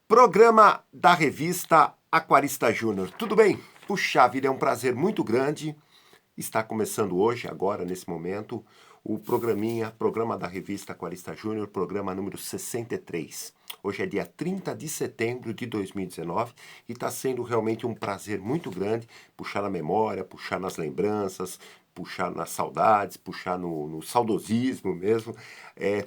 Programa da revista Aquarista Júnior. Tudo bem? Puxa vida, é um prazer muito grande estar começando hoje, agora, nesse momento, o programa da revista Aquarista Júnior, programa número 63. Hoje é dia 30 de setembro de 2019 e está sendo realmente um prazer muito grande puxar na memória, puxar nas lembranças, puxar nas saudades, puxar no saudosismo mesmo.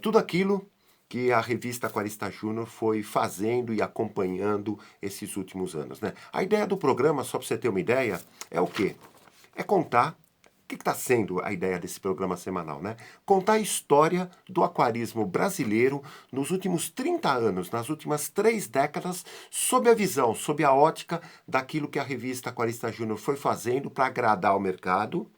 Tudo aquilo que a revista Aquarista Júnior foi fazendo e acompanhando esses últimos anos, né? A ideia do programa, só para você ter uma ideia, é o quê? É contar o que está sendo a ideia desse programa semanal, né? Contar a história do aquarismo brasileiro nos últimos 30 anos, nas últimas 3 décadas, sob a visão, sob a ótica daquilo que a revista Aquarista Júnior foi fazendo para agradar o mercado,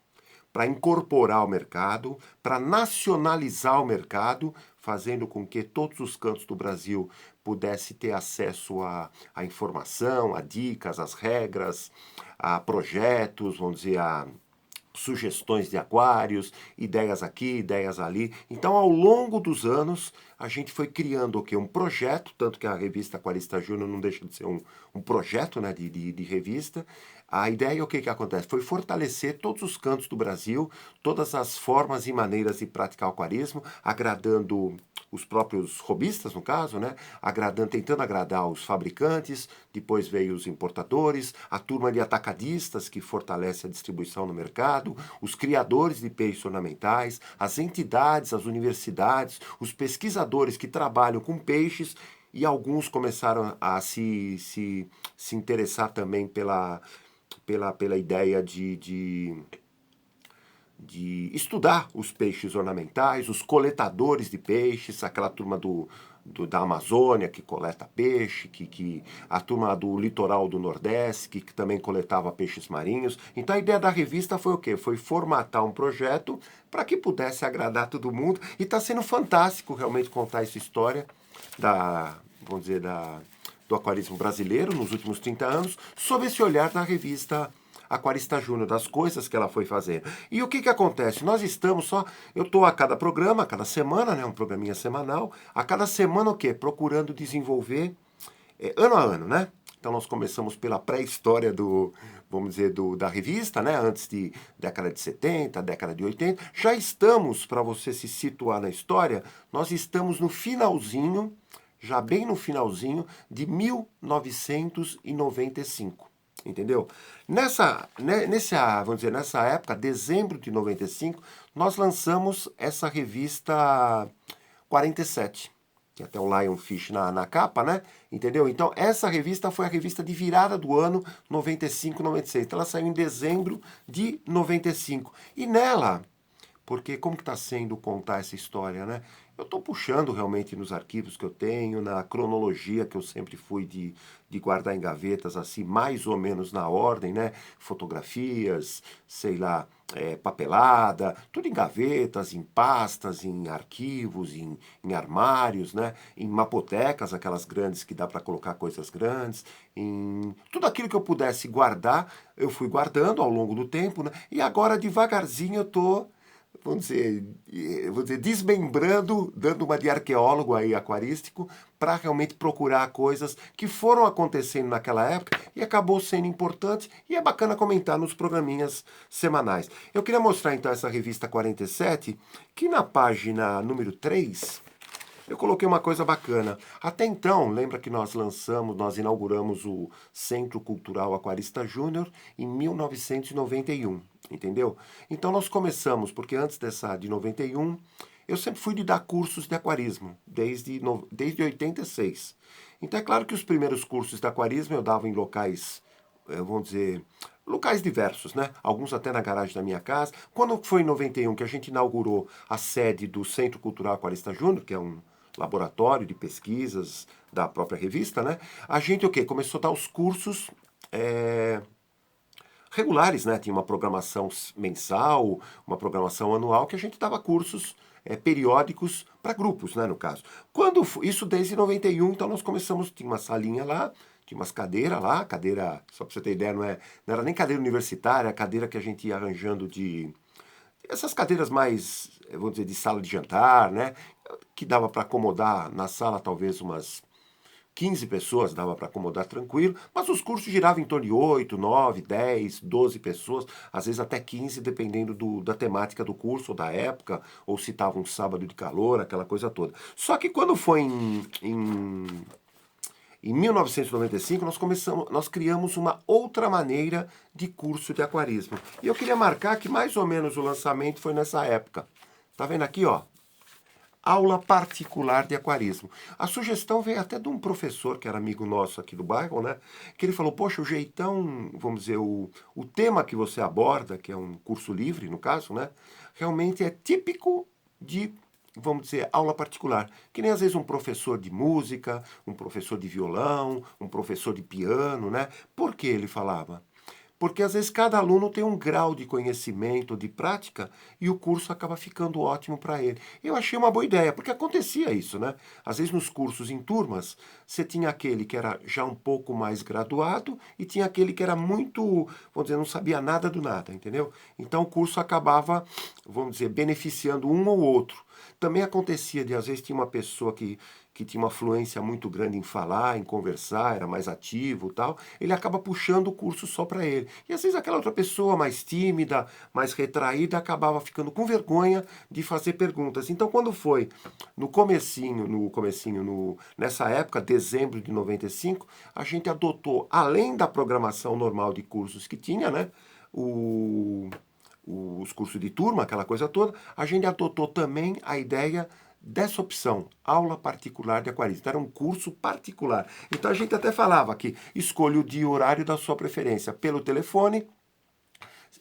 para incorporar o mercado, para nacionalizar o mercado, fazendo com que todos os cantos do Brasil pudessem ter acesso à informação, a dicas, às regras, a projetos, vamos dizer, a sugestões de aquários, ideias aqui, ideias ali. Então, ao longo dos anos, a gente foi criando o quê? Um projeto, tanto que a revista Aquarista Júnior não deixa de ser um projeto, né, de revista. A ideia, o que acontece? Foi fortalecer todos os cantos do Brasil, todas as formas e maneiras de praticar o aquarismo, agradando os próprios hobbyistas, no caso, né? Tentando agradar os fabricantes, depois veio os importadores, a turma de atacadistas que fortalece a distribuição no mercado, os criadores de peixes ornamentais, as entidades, as universidades, os pesquisadores que trabalham com peixes e alguns começaram a se interessar também pela ideia de estudar os peixes ornamentais, os coletadores de peixes, aquela turma da Amazônia que coleta peixe, a turma do litoral do Nordeste que também coletava peixes marinhos. Então a ideia da revista foi o quê? Foi formatar um projeto para que pudesse agradar todo mundo e está sendo fantástico realmente contar essa história vamos dizer, do aquarismo brasileiro nos últimos 30 anos, sob esse olhar da revista Aquarista Júnior, das coisas que ela foi fazendo. E o que acontece? Nós estamos eu estou a cada programa, a cada semana, né, um programinha semanal, a cada semana o quê? Procurando desenvolver ano a ano, né? Então nós começamos pela pré-história vamos dizer, da revista, né? Antes de década de 70, década de 80. Já estamos, para você se situar na história, nós estamos no finalzinho, já bem no finalzinho de 1995. Entendeu? Vamos dizer, nessa época, dezembro de 95, nós lançamos essa revista 47, que até o Lionfish na capa, né? Entendeu? Então, essa revista foi a revista de virada do ano 95, 96. Então, ela saiu em dezembro de 95. E nela, porque como que está sendo contar essa história, né? Eu estou puxando realmente nos arquivos que eu tenho, na cronologia que eu sempre fui de guardar em gavetas, assim, mais ou menos na ordem, né? Fotografias, sei lá, papelada, tudo em gavetas, em pastas, em arquivos, em armários, né? Em mapotecas, aquelas grandes que dá para colocar coisas grandes, em tudo aquilo que eu pudesse guardar, eu fui guardando ao longo do tempo, né? E agora, devagarzinho, eu estou vamos dizer, desmembrando, dando uma de arqueólogo aí aquarístico, para realmente procurar coisas que foram acontecendo naquela época e acabou sendo importante e é bacana comentar nos programinhas semanais. Eu queria mostrar então essa revista 47, que na página número 3 eu coloquei uma coisa bacana. Até então, lembra que nós inauguramos o Centro Cultural Aquarista Júnior em 1991, entendeu? Então nós começamos, porque antes de 91, eu sempre fui de dar cursos de aquarismo, desde 86. Então é claro que os primeiros cursos de aquarismo eu dava em locais, vamos dizer, locais diversos, né? Alguns até na garagem da minha casa. Quando foi em 91 que a gente inaugurou a sede do Centro Cultural Aquarista Júnior, que é um laboratório de pesquisas da própria revista, né? A gente o quê? Começou a dar os cursos regulares, né? Tinha uma programação mensal, uma programação anual, que a gente dava cursos periódicos para grupos, né, no caso. Isso desde 91, então nós começamos, tinha uma salinha lá, tinha umas cadeiras lá, só para você ter ideia, não era nem cadeira universitária, a cadeira que a gente ia arranjando essas cadeiras mais, vamos dizer, de sala de jantar, né? Que dava para acomodar na sala talvez 15 pessoas dava para acomodar tranquilo, mas os cursos giravam em torno de 8, 9, 10, 12 pessoas, às vezes até 15, dependendo da temática do curso, ou da época, ou se estava um sábado de calor, aquela coisa toda. Só que quando foi em 1995, nós criamos uma outra maneira de curso de aquarismo. E eu queria marcar que mais ou menos o lançamento foi nessa época. Tá vendo aqui, ó? Aula particular de aquarismo. A sugestão veio até de um professor que era amigo nosso aqui do bairro, né? Que ele falou, poxa, o jeitão, vamos dizer, o tema que você aborda, que é um curso livre, no caso, né? Realmente é típico de, vamos dizer, aula particular. Que nem às vezes um professor de música, um professor de violão, um professor de piano, né? Por que ele falava? Porque às vezes cada aluno tem um grau de conhecimento, de prática, e o curso acaba ficando ótimo para ele. Eu achei uma boa ideia, porque acontecia isso, né? Às vezes nos cursos em turmas, você tinha aquele que era já um pouco mais graduado e tinha aquele que era muito, vamos dizer, não sabia nada do nada, entendeu? Então o curso acabava, vamos dizer, beneficiando um ou outro. Também acontecia de, às vezes, tinha uma pessoa que tinha uma fluência muito grande em falar, em conversar, era mais ativo e tal, ele acaba puxando o curso só para ele. E às vezes aquela outra pessoa mais tímida, mais retraída, acabava ficando com vergonha de fazer perguntas. Então, quando foi nessa época, dezembro de 95, a gente adotou, além da programação normal de cursos que tinha, né, os cursos de turma, aquela coisa toda, a gente adotou também a ideia dessa opção, aula particular de aquarismo. Então, era um curso particular. Então a gente até falava que escolha o dia e horário da sua preferência pelo telefone,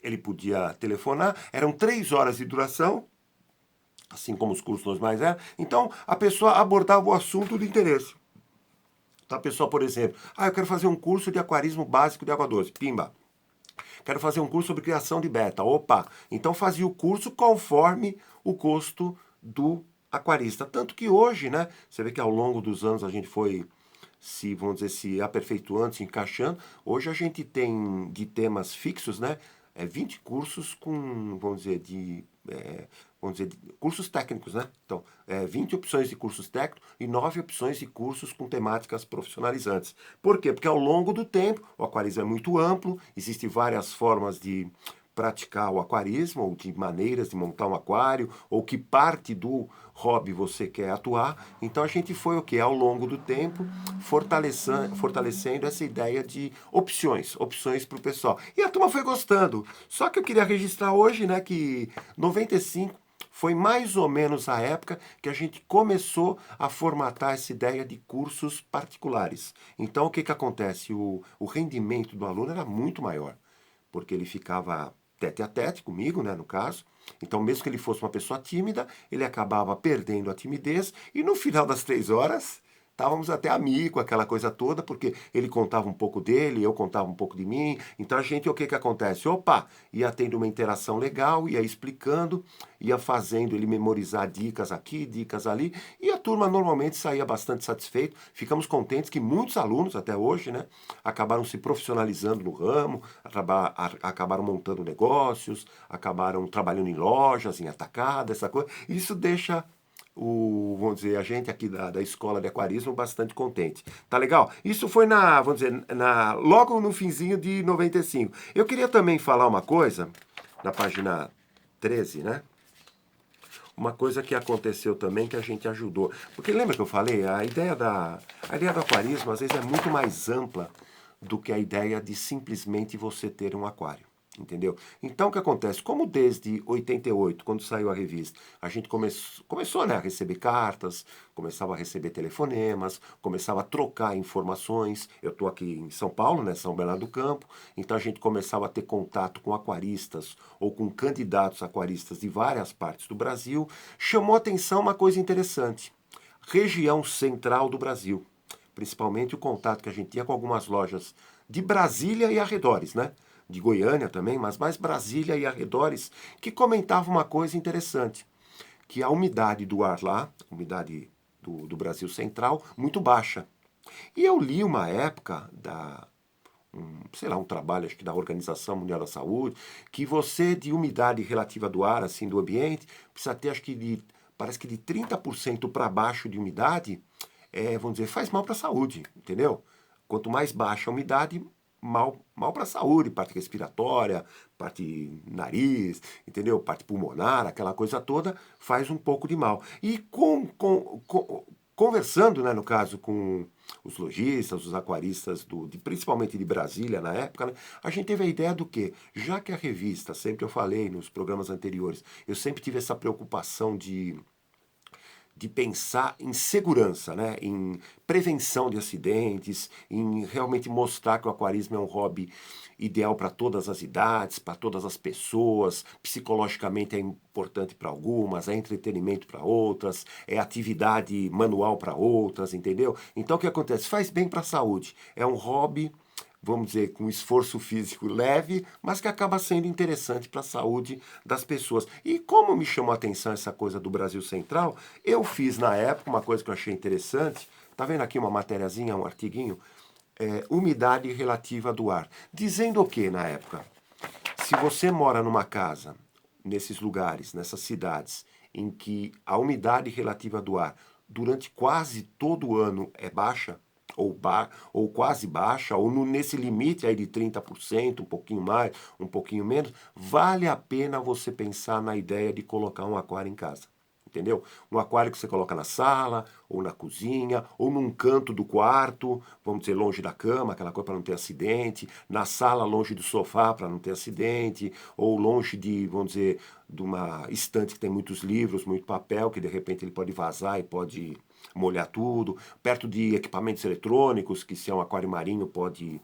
ele podia telefonar, eram 3 horas de duração, assim como os cursos normais eram. Então a pessoa abordava o assunto de interesse. Então a pessoa, por exemplo, eu quero fazer um curso de aquarismo básico de água doce, pimba. Quero fazer um curso sobre criação de beta. Opa! Então fazia o curso conforme o gosto do aquarista. Tanto que hoje, né? Você vê que ao longo dos anos a gente foi vamos dizer, se aperfeiçoando, se encaixando. Hoje a gente tem de temas fixos, né? 20 cursos com, vamos dizer, cursos técnicos, né? Então, 20 opções de cursos técnicos e 9 opções de cursos com temáticas profissionalizantes. Por quê? Porque ao longo do tempo, o aquarismo é muito amplo, existem várias formas de praticar o aquarismo, ou de maneiras de montar um aquário, ou que parte do hobby você quer atuar. Então a gente foi o que? Ao longo do tempo, fortalecendo essa ideia de opções para o pessoal. E a turma foi gostando. Só que eu queria registrar hoje, né, que 95 foi mais ou menos a época que a gente começou a formatar essa ideia de cursos particulares. Então o que acontece? O rendimento do aluno era muito maior, porque ele ficava tete a tete comigo, né, no caso. Então, mesmo que ele fosse uma pessoa tímida, ele acabava perdendo a timidez e no final das 3 horas estávamos até amigo, aquela coisa toda, porque ele contava um pouco dele, eu contava um pouco de mim. Então a gente, o que acontece? Opa, ia tendo uma interação legal, ia explicando, ia fazendo ele memorizar dicas aqui, dicas ali, e a turma normalmente saía bastante satisfeito. Ficamos contentes que muitos alunos, até hoje, né, acabaram se profissionalizando no ramo, acabaram montando negócios, acabaram trabalhando em lojas, em atacado, essa coisa. Isso deixa vamos dizer, a gente aqui da escola de aquarismo bastante contente. Tá legal? Isso foi vamos dizer, logo no finzinho de 95. Eu queria também falar uma coisa, na página 13, né? Uma coisa que aconteceu também que a gente ajudou. Porque lembra que eu falei? A ideia do aquarismo às vezes é muito mais ampla do que a ideia de simplesmente você ter um aquário. Entendeu? Então o que acontece? Como desde 88, quando saiu a revista, a gente começou, né, a receber cartas, começava a receber telefonemas, começava a trocar informações. Eu estou aqui em São Paulo, né, São Bernardo do Campo, então a gente começava a ter contato com aquaristas ou com candidatos aquaristas de várias partes do Brasil. Chamou atenção uma coisa interessante: região central do Brasil. Principalmente o contato que a gente tinha com algumas lojas de Brasília e arredores, né? De Goiânia também, mas mais Brasília e arredores, que comentavam uma coisa interessante, que a umidade do ar lá, a umidade do Brasil Central, muito baixa. E eu li uma época um trabalho, acho que da Organização Mundial da Saúde, que você, de umidade relativa do ar, assim, do ambiente, precisa ter, acho que parece que de 30% para baixo de umidade, vamos dizer, faz mal para a saúde, entendeu? Quanto mais baixa a umidade, mal para a saúde, parte respiratória, parte nariz, entendeu? Parte pulmonar, aquela coisa toda, faz um pouco de mal. E conversando, né, no caso, com os lojistas, os aquaristas, principalmente de Brasília na época, né, a gente teve a ideia do quê? Já que a revista, sempre eu falei nos programas anteriores, eu sempre tive essa preocupação de pensar em segurança, né? Em prevenção de acidentes, em realmente mostrar que o aquarismo é um hobby ideal para todas as idades, para todas as pessoas, psicologicamente é importante para algumas, é entretenimento para outras, é atividade manual para outras, entendeu? Então o que acontece? Faz bem para a saúde, é um hobby, vamos dizer, com esforço físico leve, mas que acaba sendo interessante para a saúde das pessoas. E como me chamou a atenção essa coisa do Brasil Central, eu fiz na época uma coisa que eu achei interessante. Tá vendo aqui uma matériazinha, um artiguinho? Umidade relativa do ar. Dizendo o que na época? Se você mora numa casa, nesses lugares, nessas cidades, em que a umidade relativa do ar durante quase todo o ano é baixa, ou quase baixa, ou nesse limite aí de 30%, um pouquinho mais, um pouquinho menos, vale a pena você pensar na ideia de colocar um aquário em casa. Entendeu? Um aquário que você coloca na sala, ou na cozinha, ou num canto do quarto, vamos dizer, longe da cama, aquela coisa para não ter acidente, na sala, longe do sofá, para não ter acidente, ou longe de, vamos dizer, de uma estante que tem muitos livros, muito papel, que de repente ele pode vazar e pode molhar tudo, perto de equipamentos eletrônicos, que se é um aquário marinho pode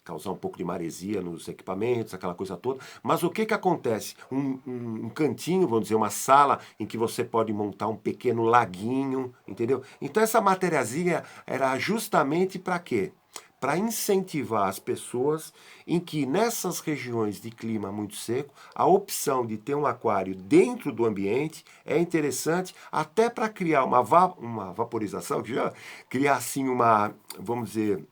causar um pouco de maresia nos equipamentos, aquela coisa toda. Mas o que que acontece? Um cantinho, vamos dizer, uma sala em que você pode montar um pequeno laguinho, entendeu? Então essa matériazinha era justamente para quê? Para incentivar as pessoas em que nessas regiões de clima muito seco, a opção de ter um aquário dentro do ambiente é interessante até para criar uma vaporização, criar assim vamos dizer,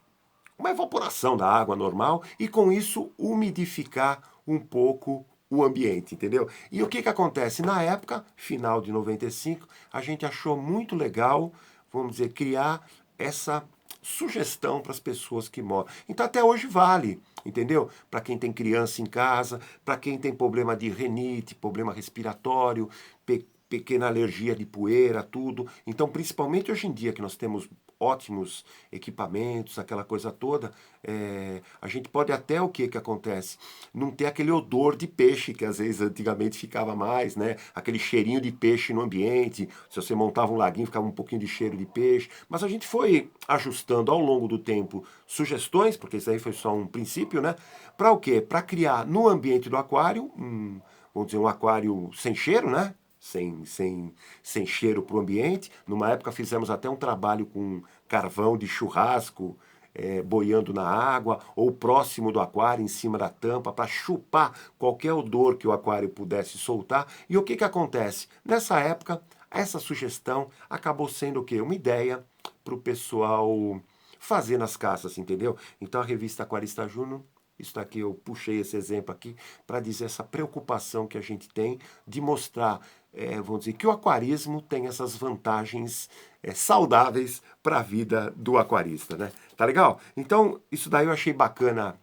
uma evaporação da água normal e com isso umidificar um pouco o ambiente, entendeu? E o que que acontece? Na época, final de 95, a gente achou muito legal, vamos dizer, criar essa sugestão para as pessoas que moram. Então até hoje vale, entendeu? Para quem tem criança em casa, para quem tem problema de rinite, problema respiratório, pequena alergia de poeira, tudo. Então, principalmente hoje em dia que nós temos ótimos equipamentos, aquela coisa toda, a gente pode até o que acontece? Não ter aquele odor de peixe que às vezes antigamente ficava mais, né? Aquele cheirinho de peixe no ambiente. Se você montava um laguinho, ficava um pouquinho de cheiro de peixe. Mas a gente foi ajustando ao longo do tempo sugestões, porque isso aí foi só um princípio, né? Para o quê? Para criar no ambiente do aquário, vamos dizer, um aquário sem cheiro, né? Sem cheiro para o ambiente. Numa época fizemos até um trabalho com carvão de churrasco boiando na água ou próximo do aquário, em cima da tampa, para chupar qualquer odor que o aquário pudesse soltar. E o que que acontece? Nessa época, essa sugestão acabou sendo o quê? Uma ideia para o pessoal fazer nas casas, entendeu? Então a revista Aquarista Júnior, isso daqui eu puxei esse exemplo aqui para dizer essa preocupação que a gente tem de mostrar, vamos dizer, que o aquarismo tem essas vantagens saudáveis para a vida do aquarista, né? Tá legal? Então, isso daí eu achei bacana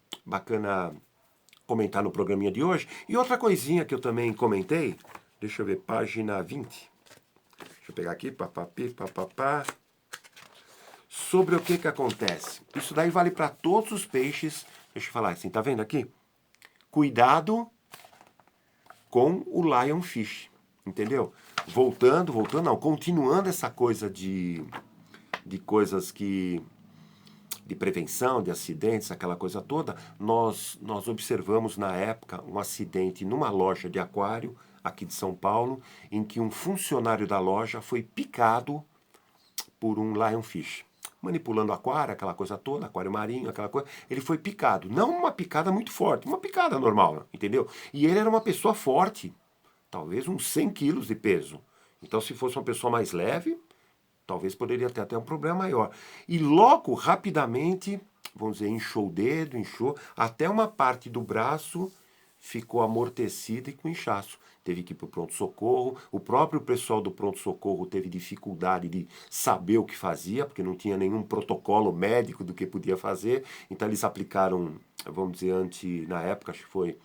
comentar no programinha de hoje. E outra coisinha que eu também comentei, deixa eu ver, página 20. Deixa eu pegar aqui, papapá. Sobre o que que acontece. Isso daí vale para todos os peixes. Deixa eu falar assim, tá vendo aqui? Cuidado com o lionfish, entendeu? Continuando essa coisa de coisas de prevenção, de acidentes, aquela coisa toda, nós observamos na época um acidente numa loja de aquário aqui de São Paulo, em que um funcionário da loja foi picado por um lionfish. Manipulando aquário, aquela coisa toda, aquário marinho, aquela coisa, ele foi picado. Não uma picada muito forte, uma picada normal, entendeu? E ele era uma pessoa forte, talvez uns 100 quilos de peso. Então, se fosse uma pessoa mais leve, talvez poderia ter até um problema maior. E logo, rapidamente, vamos dizer, inchou o dedo, inchou, até uma parte do braço ficou amortecida e com inchaço. Teve que ir para o pronto-socorro. O próprio pessoal do pronto-socorro teve dificuldade de saber o que fazia, porque não tinha nenhum protocolo médico do que podia fazer. Então eles aplicaram, vamos dizer, na época acho que foi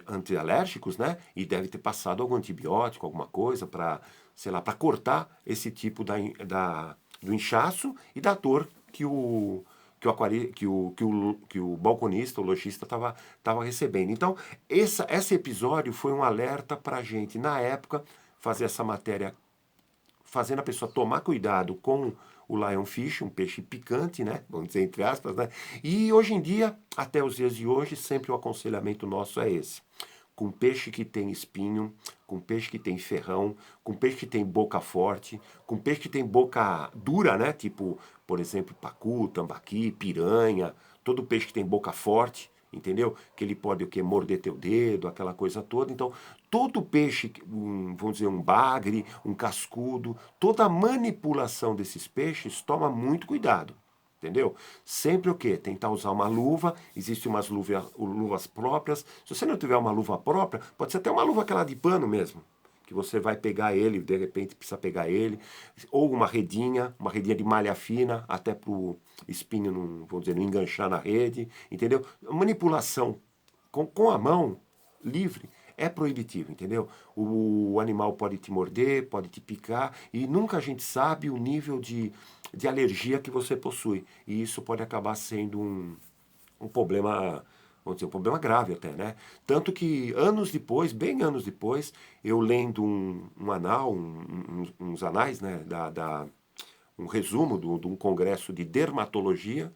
antialérgicos, né? E deve ter passado algum antibiótico, alguma coisa para, sei lá, para cortar esse tipo do inchaço e da dor que o balconista, o lojista estava recebendo. Então, esse episódio foi um alerta para a gente, na época, fazer essa matéria, fazendo a pessoa tomar cuidado com o lionfish, um peixe picante, né? Vamos dizer entre aspas, né? E hoje em dia, até os dias de hoje, sempre o aconselhamento nosso é esse. Com peixe que tem espinho, com peixe que tem ferrão, com peixe que tem boca forte, com peixe que tem boca dura, né? Tipo, por exemplo, pacu, tambaqui, piranha, todo peixe que tem boca forte, entendeu? Que ele pode o quê? Morder teu dedo, aquela coisa toda. Então, todo peixe, vamos dizer, um bagre, um cascudo, toda a manipulação desses peixes, toma muito cuidado. Entendeu? Sempre o quê? Tentar usar uma luva, existem umas luvas próprias. Se você não tiver uma luva própria, pode ser até uma luva aquela de pano mesmo, que você vai pegar ele, de repente precisa pegar ele, ou uma redinha de malha fina, até para o espinho não, vamos dizer, não enganchar na rede, entendeu? Manipulação com a mão livre é proibitivo, entendeu? O animal pode te morder, pode te picar, e nunca a gente sabe o nível de alergia que você possui. E isso pode acabar sendo um problema, vamos dizer, um problema grave até, né? Tanto que anos depois, bem anos depois, eu lendo uns anais, né, um resumo de um congresso de dermatologia,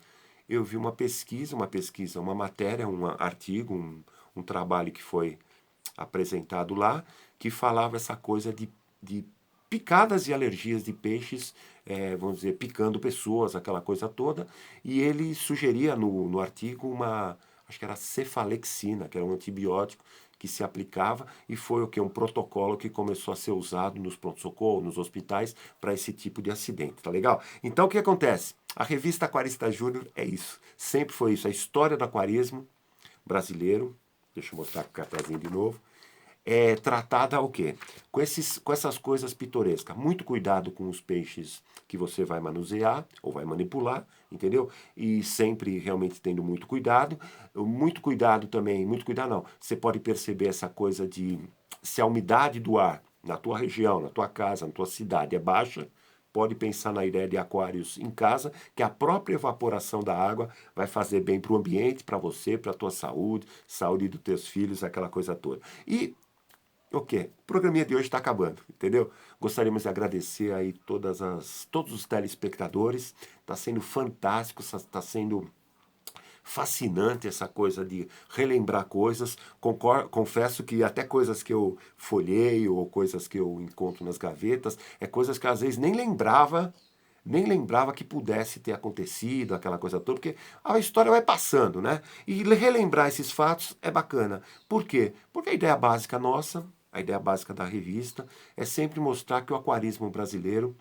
eu vi uma matéria, um artigo, um trabalho que foi apresentado lá, que falava essa coisa de picadas e alergias de peixes, vamos dizer, picando pessoas, aquela coisa toda, e ele sugeria no artigo acho que era cefalexina, que era um antibiótico que se aplicava, e foi o que? Um protocolo que começou a ser usado nos pronto-socorro, nos hospitais, para esse tipo de acidente, tá legal? Então o que acontece? A revista Aquarista Júnior é isso, sempre foi isso, a história do aquarismo brasileiro, deixa eu mostrar com o cartazinho de novo, é tratada o quê? Com essas coisas pitorescas. Muito cuidado com os peixes que você vai manusear ou vai manipular, entendeu? E sempre realmente tendo muito cuidado. Muito cuidado também, muito cuidado não. Você pode perceber essa coisa de se a umidade do ar na tua região, na tua casa, na tua cidade é baixa, pode pensar na ideia de aquários em casa, que a própria evaporação da água vai fazer bem para o ambiente, para você, para a tua saúde, saúde dos teus filhos, aquela coisa toda. E o quê? O programinha de hoje está acabando, entendeu? Gostaríamos de agradecer aí todos os telespectadores. Está sendo fantástico, está sendo fascinante essa coisa de relembrar coisas. Confesso que até coisas que eu folheio ou coisas que eu encontro nas gavetas, é coisas que às vezes nem lembrava que pudesse ter acontecido, aquela coisa toda, porque a história vai passando, né? E relembrar esses fatos é bacana. Por quê? Porque a ideia básica nossa, a ideia básica da revista, é sempre mostrar que o aquarismo brasileiro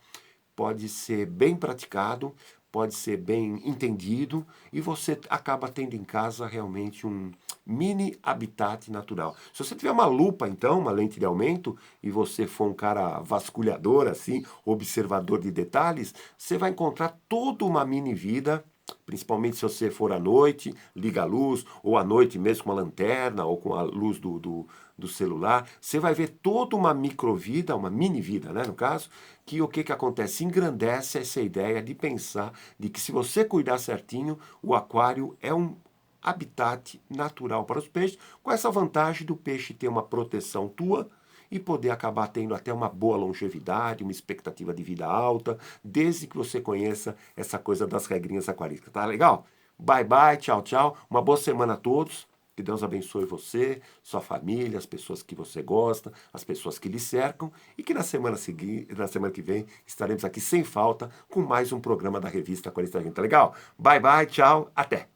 pode ser bem praticado, pode ser bem entendido e você acaba tendo em casa realmente um mini habitat natural. Se você tiver uma lupa, então, uma lente de aumento, e você for um cara vasculhador, assim, observador de detalhes, você vai encontrar toda uma mini vida, principalmente se você for à noite, liga a luz, ou à noite mesmo com a lanterna, ou com a luz do celular, você vai ver toda uma microvida, uma mini vida, né, no caso, que o que acontece? Engrandece essa ideia de pensar de que se você cuidar certinho, o aquário é um habitat natural para os peixes, com essa vantagem do peixe ter uma proteção tua e poder acabar tendo até uma boa longevidade, uma expectativa de vida alta, desde que você conheça essa coisa das regrinhas aquarísticas. Tá legal? Bye bye, tchau, tchau. Uma boa semana a todos. Que Deus abençoe você, sua família, as pessoas que você gosta, as pessoas que lhe cercam e que na semana que vem estaremos aqui sem falta com mais um programa da revista Aquarista Júnior. Tá legal? Bye bye, tchau, até!